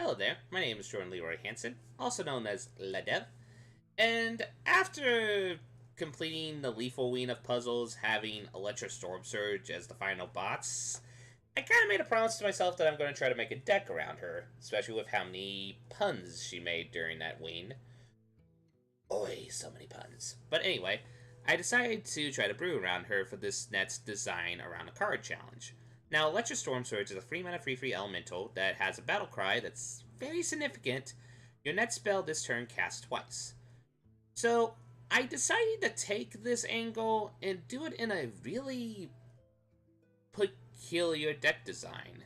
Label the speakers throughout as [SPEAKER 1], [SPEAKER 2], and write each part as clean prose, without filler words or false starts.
[SPEAKER 1] Hello there, my name is Jordan Leroy Hansen, also known as Ladev, and after completing the lethal ween of puzzles, having Electra Stormsurge as the final boss, I kind of made a promise to myself that I'm going to try to make a deck around her, especially with how many puns she made during that ween. Oi, so many puns. But anyway, I decided to try to brew around her for this next design around a card challenge. Now, Electra Stormsurge is a 3-mana free elemental that has a battle cry that's very significant. Your net spell this turn casts twice. So, I decided to take this angle and do it in a really peculiar deck design.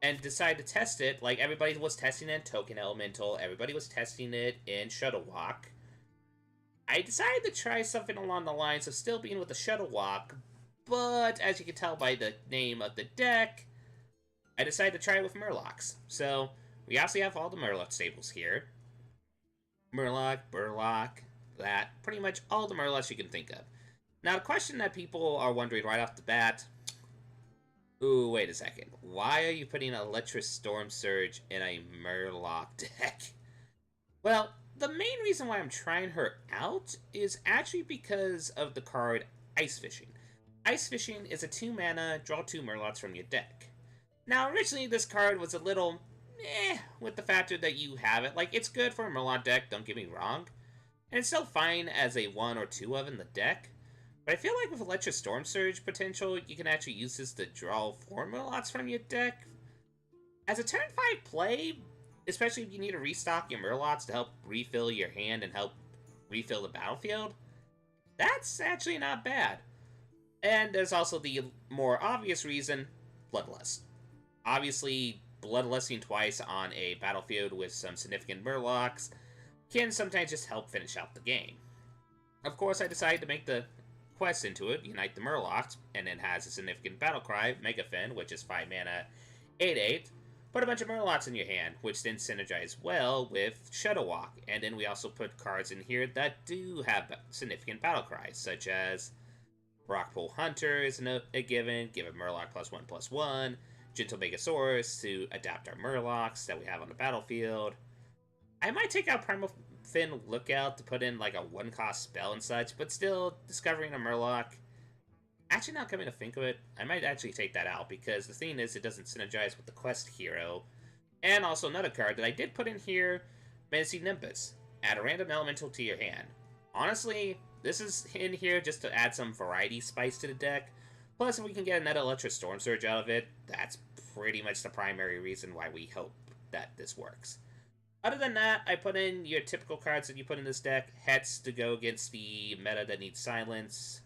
[SPEAKER 1] And decide to test it like everybody was testing it in Token Elemental, everybody was testing it in Shuttle Walk. I decided to try something along the lines of still being with the Shuttle Walk, but as you can tell by the name of the deck, I decided to try it with Murlocs. So, we obviously have all the Murloc stables here. Murloc, Murloc, that, pretty much all the Murlocs you can think of. Now, the question that people are wondering right off the bat, ooh, wait a second, why are you putting Electra Stormsurge in a Murloc deck? Well, the main reason why I'm trying her out is actually because of the card Ice Fishing. Ice Fishing is a 2-mana, draw 2 Murlocs from your deck. Now, originally this card was a little with the factor that you have it. Like, it's good for a Murloc deck, don't get me wrong. And it's still fine as a 1 or 2 of in the deck. But I feel like with Electra Stormsurge potential, you can actually use this to draw 4 Murlocs from your deck. As a turn 5 play, especially if you need to restock your Murlocs to help refill your hand and help refill the battlefield, that's actually not bad. And there's also the more obvious reason, Bloodlust. Obviously, Bloodlusting twice on a battlefield with some significant Murlocs can sometimes just help finish out the game. Of course, I decided to make the quest into it, Unite the Murlocs, and it has a significant battle cry, Megafin, which is 5 mana, 8/8. Put a bunch of Murlocs in your hand, which then synergize well with Shadow Walk. And then we also put cards in here that do have significant battle cries, such as Rockpool Hunter is a given, give a Murloc +1/+1, Gentle Megasaurus to adapt our Murlocs that we have on the battlefield. I might take out Primal Fin Lookout to put in like a 1-cost spell and such, but still, discovering a Murloc, actually not coming to think of it, I might actually take that out, because the thing is, it doesn't synergize with the quest hero. And also another card that I did put in here, Menacing Nimbus. Add a random elemental to your hand. Honestly, this is in here just to add some variety spice to the deck. Plus, if we can get another Electra Stormsurge out of it, that's pretty much the primary reason why we hope that this works. Other than that, I put in your typical cards that you put in this deck. Hets to go against the meta that needs silence.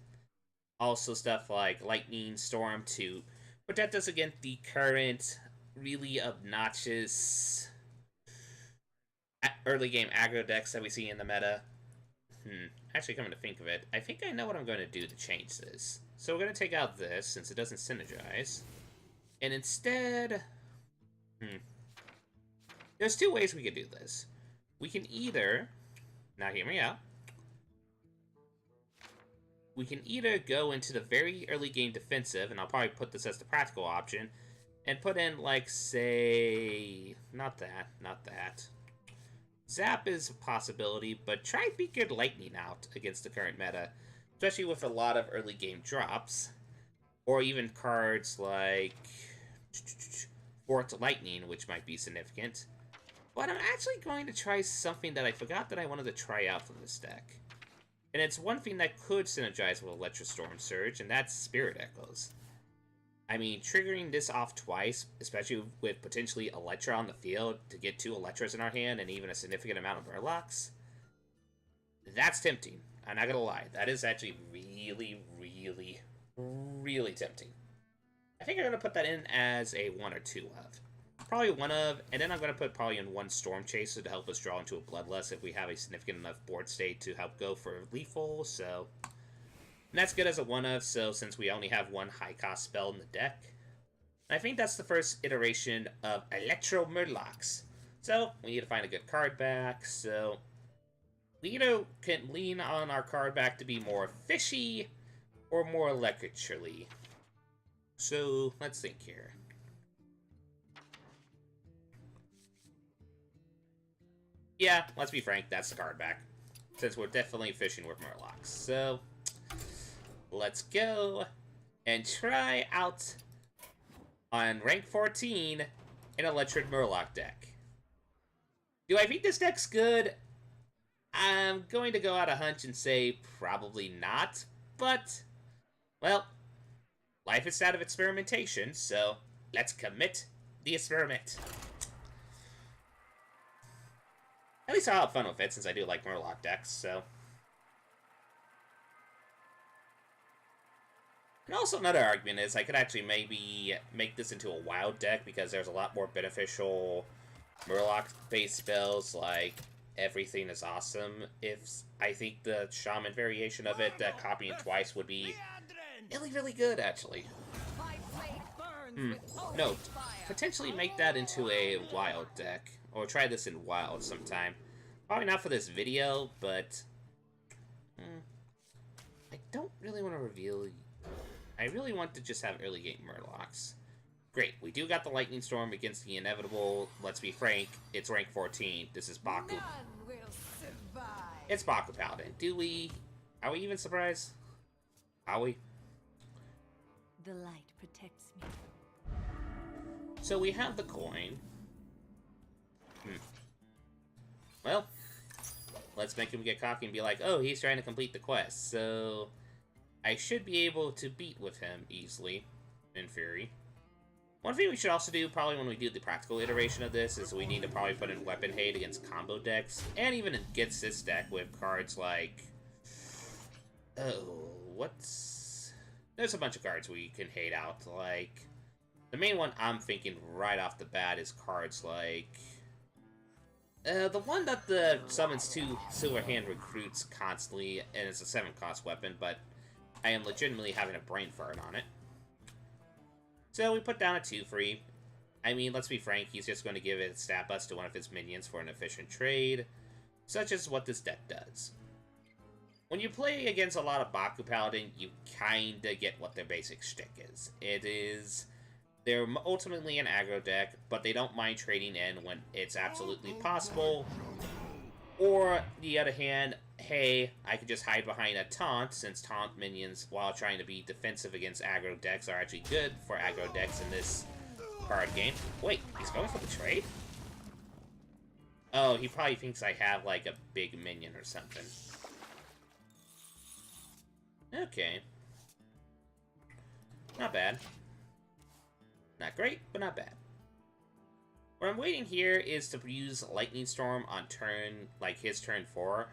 [SPEAKER 1] Also stuff like Lightning Storm to protect us against the current really obnoxious early game aggro decks that we see in the meta. Actually, coming to think of it, I think I know what I'm going to do to change this. So we're going to take out this, since it doesn't synergize. And instead... There's 2 ways we can do this. We can either... Now hear me out. We can either go into the very early game defensive, and I'll probably put this as the practical option, and put in, like, say... Not that. Zap is a possibility, but try Beakered Lightning out against the current meta, especially with a lot of early game drops, or even cards like Forked Lightning, which might be significant. But I'm actually going to try something that I forgot that I wanted to try out for this deck. And it's one thing that could synergize with Electra Stormsurge, and that's Spirit Echoes. I mean, triggering this off twice, especially with potentially Electra on the field, to get 2 Electras in our hand and even a significant amount of Murlocs, that's tempting. I'm not gonna lie. That is actually really, really, really tempting. I think I'm gonna put that in as a 1 or 2 of. Probably 1 of, and then I'm gonna put probably in 1 Storm Chaser to help us draw into a Bloodlust if we have a significant enough board state to help go for lethal, so... And that's good as a 1 of, so since we only have 1 high-cost spell in the deck. I think that's the first iteration of Electro Murlocs. So, we need to find a good card back, so... We either can lean on our card back to be more fishy, or more electrically. So, let's think here. Yeah, let's be frank, that's the card back. Since we're definitely fishing with Murlocs. So, let's go and try out on rank 14 an Electra and Murloc deck. Do I think this deck's good? I'm going to go out a hunch and say probably not, but, well, life is out of experimentation, so let's commit the experiment. At least I'll have fun with it, since I do like Murloc decks, so. And also another argument is I could actually maybe make this into a wild deck, because there's a lot more beneficial Murloc-based spells, like Everything is Awesome. If I think the Shaman variation of it, that copying twice would be really, really good, actually. No, potentially make that into a wild deck. Or try this in wild sometime. Probably not for this video, but I don't really want to reveal. I really want to just have early game Murlocs. Great, we do got the Lightning Storm against the inevitable. Let's be frank, it's rank 14. This is Baku. It's Baku Paladin. Are we even surprised? Are we?
[SPEAKER 2] The light protects me.
[SPEAKER 1] So we have the coin. Well, let's make him get cocky and be like, oh, he's trying to complete the quest. So I should be able to beat with him easily, in theory. One thing we should also do, probably when we do the practical iteration of this, is we need to probably put in weapon hate against combo decks, and even against this deck with cards like... Oh, what's... There's a bunch of cards we can hate out, like... The main one I'm thinking right off the bat is cards like... the one that summons 2 Silver Hand Recruits constantly, and it's a 7-cost weapon, but I am legitimately having a brain fart on it. So we put down a 2-free. I mean, let's be frank, he's just going to give it a stat bust to one of his minions for an efficient trade, such as what this deck does. When you play against a lot of Baku Paladin, you kinda get what their basic shtick is. They're ultimately an aggro deck, but they don't mind trading in when it's absolutely possible. Or, the other hand, hey, I could just hide behind a taunt, since taunt minions, while trying to be defensive against aggro decks, are actually good for aggro decks in this card game. Wait, he's going for the trade? Oh, he probably thinks I have, like, a big minion or something. Okay. Not bad. Not great, but not bad. What I'm waiting here is to use Lightning Storm on his turn 4.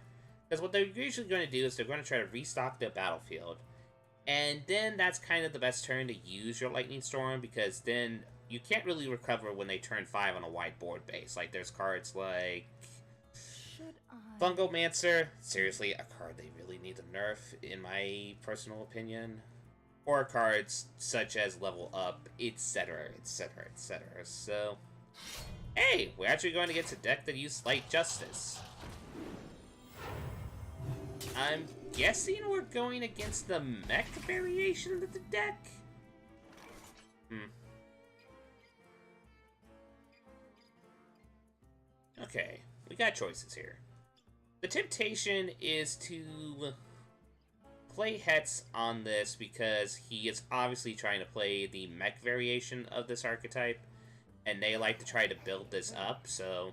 [SPEAKER 1] Because what they're usually going to do is they're going to try to restock the battlefield. And then that's kind of the best turn to use your Lightning Storm, because then you can't really recover when they turn 5 on a wide board base. Like, there's cards like... Fungomancer. Seriously, a card they really need to nerf, in my personal opinion. Or cards such as Level Up, etc., etc., etc. So, hey, we're actually going against a deck that used Slight Justice. I'm guessing we're going against the mech variation of the deck? Okay, we got choices here. The temptation is to play Hetz on this because he is obviously trying to play the mech variation of this archetype, and they like to try to build this up, so...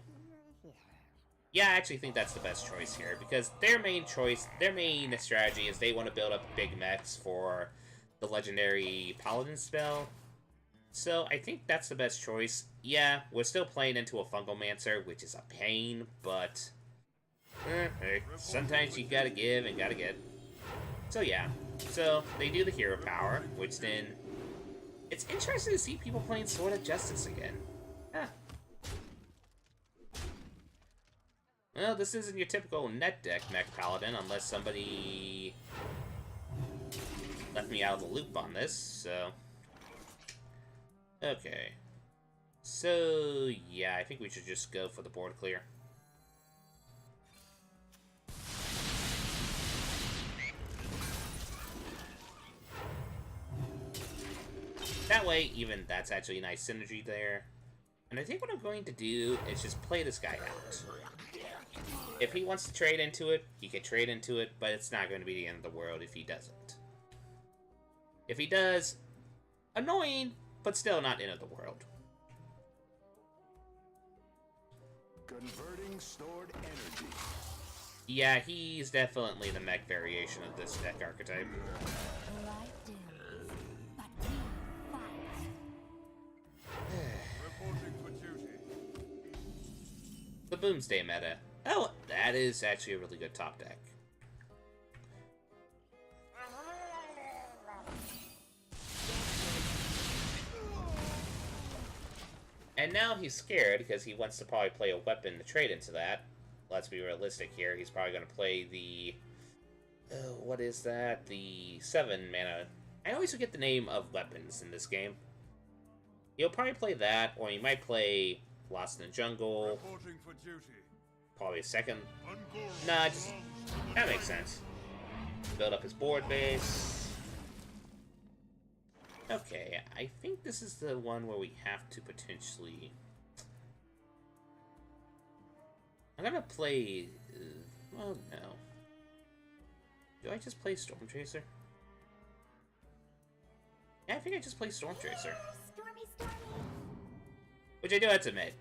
[SPEAKER 1] Yeah, I actually think that's the best choice here, because their main strategy is they want to build up big mechs for the legendary Paladin spell. So I think that's the best choice. Yeah, we're still playing into a Fungomancer, which is a pain, but... hey, sometimes you gotta give and gotta get. So yeah, so they do the hero power, which then... It's interesting to see people playing Sword of Justice again. Huh. Well, this isn't your typical net deck mech paladin, unless somebody left me out of the loop on this, so... Okay. So, yeah, I think we should just go for the board clear. That way, even that's actually a nice synergy there. And I think what I'm going to do is just play this guy out. If he wants to trade into it, he can trade into it, but it's not going to be the end of the world if he doesn't. If he does, annoying, but still not end of the world.
[SPEAKER 3] Converting stored energy.
[SPEAKER 1] Yeah, he's definitely the mech variation of this deck archetype. The Boomsday meta. Oh, that is actually a really good top deck. And now he's scared because he wants to probably play a weapon to trade into that. Let's be realistic here. He's probably going to play the... what is that? The 7 mana. I always forget the name of weapons in this game. He'll probably play that, or he might play Lost in the Jungle. Probably a second. Nah, just... that makes sense. Build up his board base. Okay, I think this is the one where we have to potentially... I'm gonna play... oh no. Do I just play Stormchaser? Yeah, I think I just play Stormchaser. Which I do have to admit,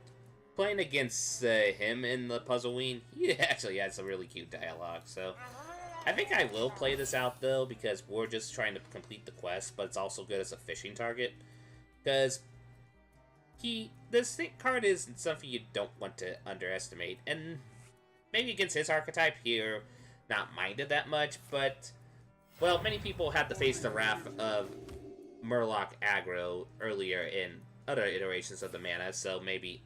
[SPEAKER 1] playing against him in the Puzzle Ween, he actually has some really cute dialogue, so... I think I will play this out, though, because we're just trying to complete the quest, but it's also good as a fishing target. Because this card is something you don't want to underestimate, and maybe against his archetype here, not minded that much, but, well, many people had to face the wrath of Murloc aggro earlier in other iterations of the mana, so maybe...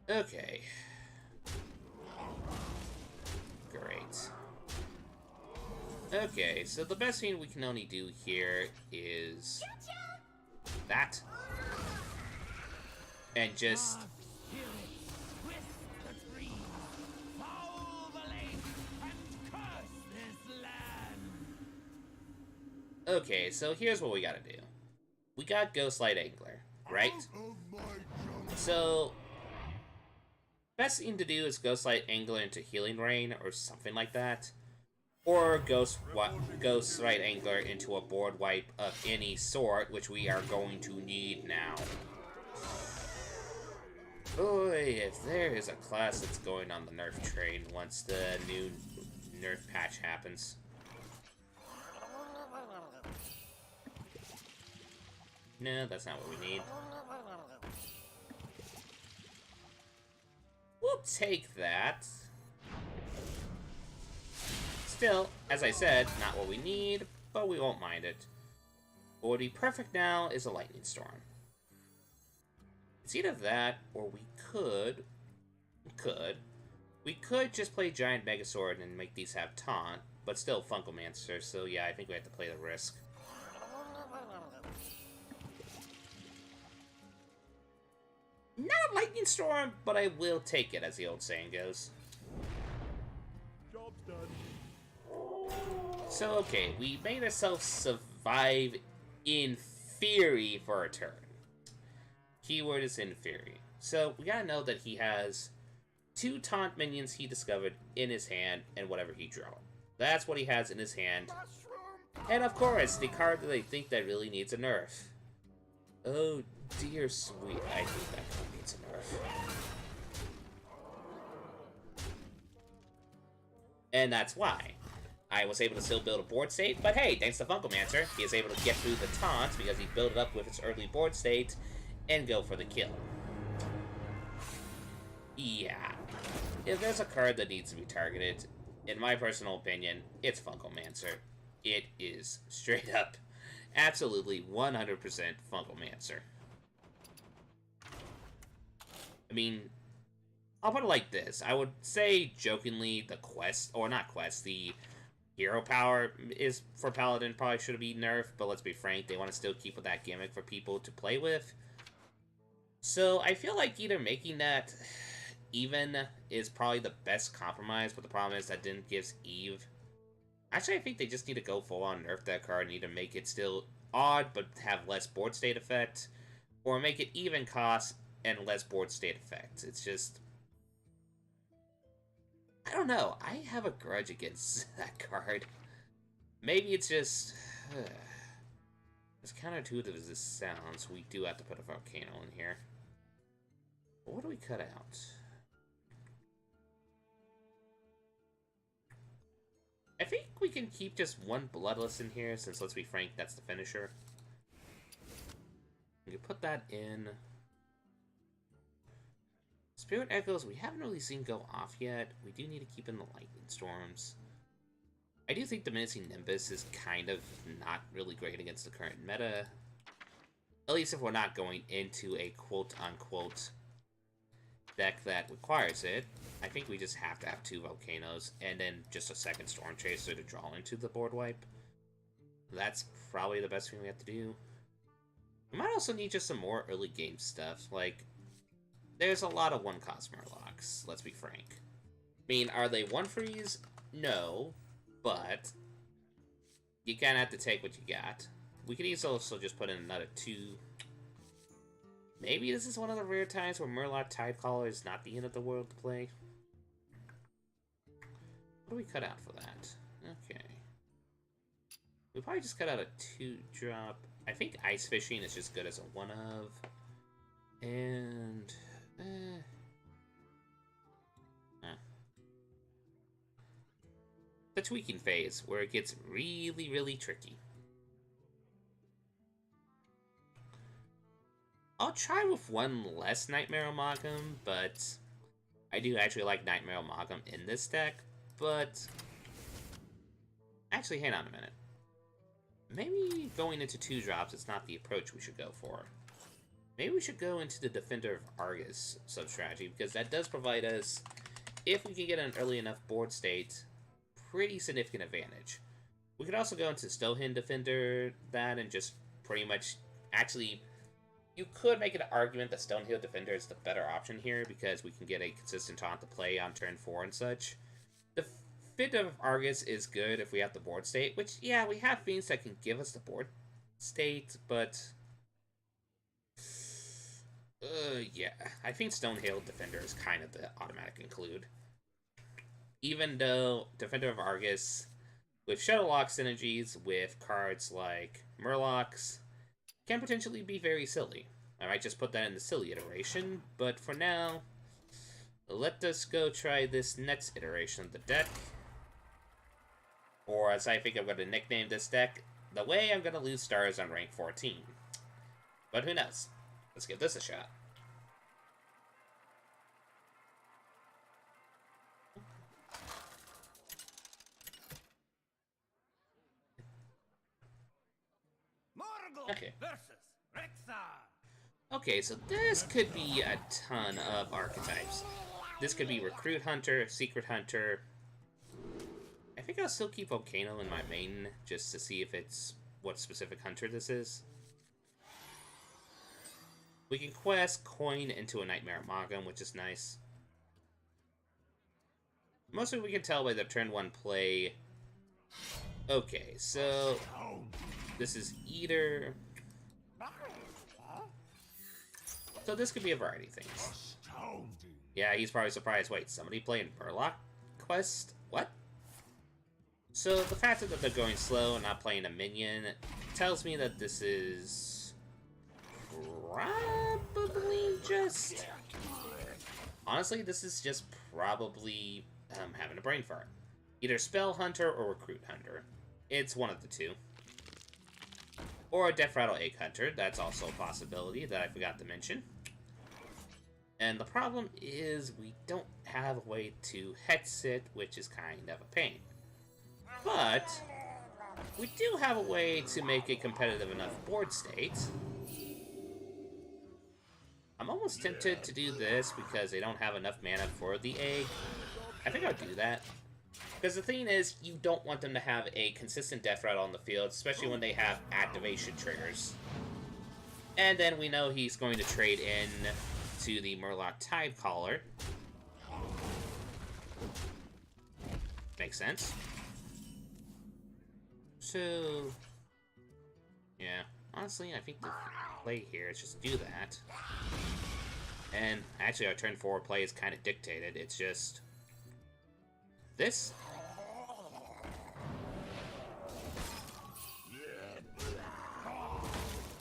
[SPEAKER 1] okay. Okay, so the best thing we can only do here is that. And just... okay, so here's what we gotta do. We got Ghostlight Angler, right? So, best thing to do is Ghostlight Angler into Healing Rain or something like that. Or Ghostlight Angler into a board wipe of any sort, which we are going to need now. Boy, if there is a class that's going on the nerf train once the new nerf patch happens. No, that's not what we need. We'll take that. Still, as I said, not what we need, but we won't mind it. What would be perfect now is a Lightning Storm. It's either that, or we could just play Giant Megazord and make these have Taunt, but still Funkomancer, so yeah, I think we have to play the risk. Not a Lightning Storm, but I will take it, as the old saying goes.
[SPEAKER 3] Job's done.
[SPEAKER 1] So, okay, we made ourselves survive in theory for a turn. Keyword is in theory. So, we gotta know that he has 2 taunt minions he discovered in his hand and whatever he drew. That's what he has in his hand. And of course, the card that they think that really needs a nerf. Oh dear sweet, I think that card needs a nerf. And that's why. I was able to still build a board state, but hey, thanks to Funkomancer, he is able to get through the taunts because he built it up with its early board state and go for the kill. Yeah. If there's a card that needs to be targeted, in my personal opinion, it's Funkomancer. It is straight up, absolutely 100% Funkomancer. I mean, I'll put it like this. I would say, jokingly, the quest, or not quest, the hero power is for Paladin probably should be nerfed, but let's be frank, they want to still keep with that gimmick for people to play with. So I feel like either making that even is probably the best compromise, but the problem is that didn't give Eve. Actually, I think they just need to go full on nerf that card and either make it still odd but have less board state effect, or make it even cost and less board state effects. It's just... I don't know. I have a grudge against that card. Maybe it's just... as counterintuitive as this sounds, we do have to put a volcano in here. But what do we cut out? I think we can keep just one Bloodless in here, since, let's be frank, that's the finisher. We can put that in. Spirit Echoes, we haven't really seen go off yet. We do need to keep in the Lightning Storms. I do think the Menacing Nimbus is kind of not really great against the current meta. At least if we're not going into a quote-unquote deck that requires it. I think we just have to have 2 Volcanoes, and then just a second Storm Chaser to draw into the board wipe. That's probably the best thing we have to do. We might also need just some more early game stuff, like... There's a lot of 1-cost Murlocs, let's be frank. I mean, are they 1-frees? No, but you kind of have to take what you got. We could also just put in another 2. Maybe this is one of the rare times where Murloc Tidecaller is not the end of the world to play. What do we cut out for that? Okay. We probably just cut out a 2-drop. I think Ice Fishing is just good as a 1-of. And... the tweaking phase, where it gets really, really tricky. I'll try with 1 less Nightmare Amalgam, but I do actually like Nightmare Amalgam in this deck, but... Actually, hang on a minute. Maybe going into 2-drops is not the approach we should go for. Maybe we should go into the Defender of Argus sub-strategy, because that does provide us, if we can get an early enough board state, pretty significant advantage. We could also go into Stonehill Defender that and just pretty much... Actually, you could make an argument that Stonehill Defender is the better option here, because we can get a consistent taunt to play on turn 4 and such. Defender of Argus is good if we have the board state, which, yeah, we have things that can give us the board state, but... yeah, I think Stonehill Defender is kind of the automatic include. Even though Defender of Argus, with Shadowlock synergies with cards like Murlocs, can potentially be very silly. I might just put that in the silly iteration, but for now, let us go try this next iteration of the deck. Or as I think I'm going to nickname this deck, the way I'm going to lose stars on rank 14. But who knows? Let's give this a shot. Okay. Okay, so this could be a ton of archetypes. This could be Recruit Hunter, Secret Hunter. I think I'll still keep Volcano in my main, just to see if it's what specific hunter this is. We can quest Coin into a Nightmare Amalgam, which is nice. Mostly we can tell by the turn 1 play. Okay, so this is Eater. So this could be a variety of things. Yeah, he's probably surprised. Wait, somebody playing Murloc quest? What? So the fact that they're going slow and not playing a minion tells me that this is probably just... Honestly, this is just probably having a brain fart. Either Spell Hunter or Recruit Hunter. It's one of the two. Or a Death Rattle Egg Hunter. That's also a possibility that I forgot to mention. And the problem is we don't have a way to hex it, which is kind of a pain. But we do have a way to make a competitive enough board state. I'm almost tempted to do this because they don't have enough mana for the egg. I think I'll do that. Because the thing is, you don't want them to have a consistent death rattle on the field, especially when they have activation triggers. And then we know he's going to trade in to the Murloc Tidecaller. Makes sense. So, yeah, honestly, I think the play here is just do that. And actually, our turn 4 play is kind of dictated. It's just this.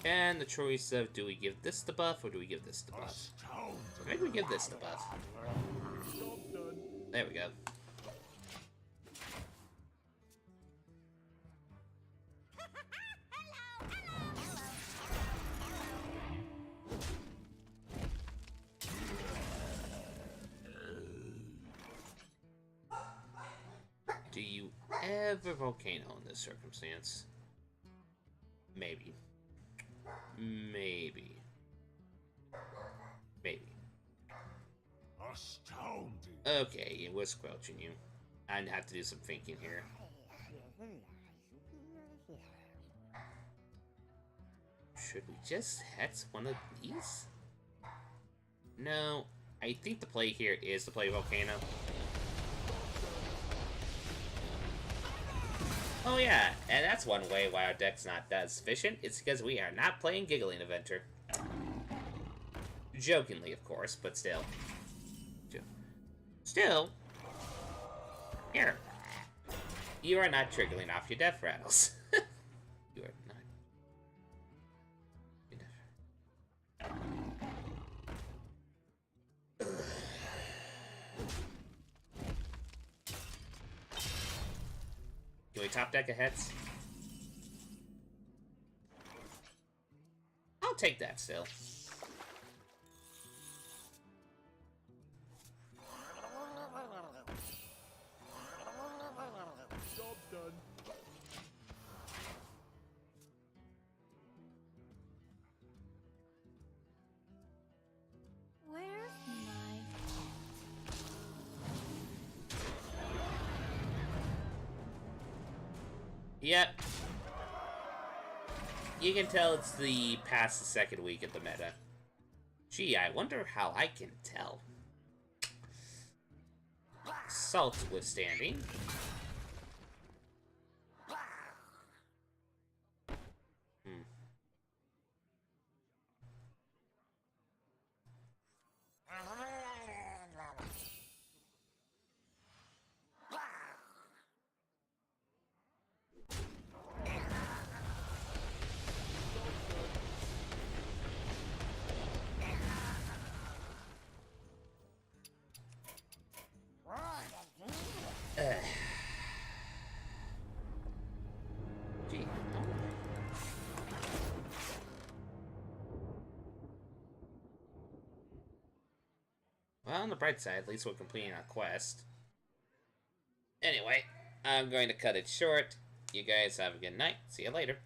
[SPEAKER 1] And the choice of, do we give this the buff or do we give this the buff? Maybe we give this the buff. There we go. Do you ever volcano in this circumstance? Maybe. Maybe. Maybe. Astounding. Okay, it was squelching you. I'd have to do some thinking here. Should we just hex one of these? No, I think the play here is to play Volcano. Oh yeah, and that's one way why our deck's not as efficient. It's because we are not playing Giggling Inventor. Jokingly, of course, but still. Still. Here. You are not triggering off your death rattles. You are not. Can we top deck a heads? I'll take that still.
[SPEAKER 3] Job done.
[SPEAKER 2] Where's my...
[SPEAKER 1] Yep. You can tell it's the past the second week of the meta. Gee, I wonder how I can tell. Salt withstanding. Gee. Well, on the bright side, at least we're completing our quest. Anyway, I'm going to cut it short. You guys have a good night. See you later.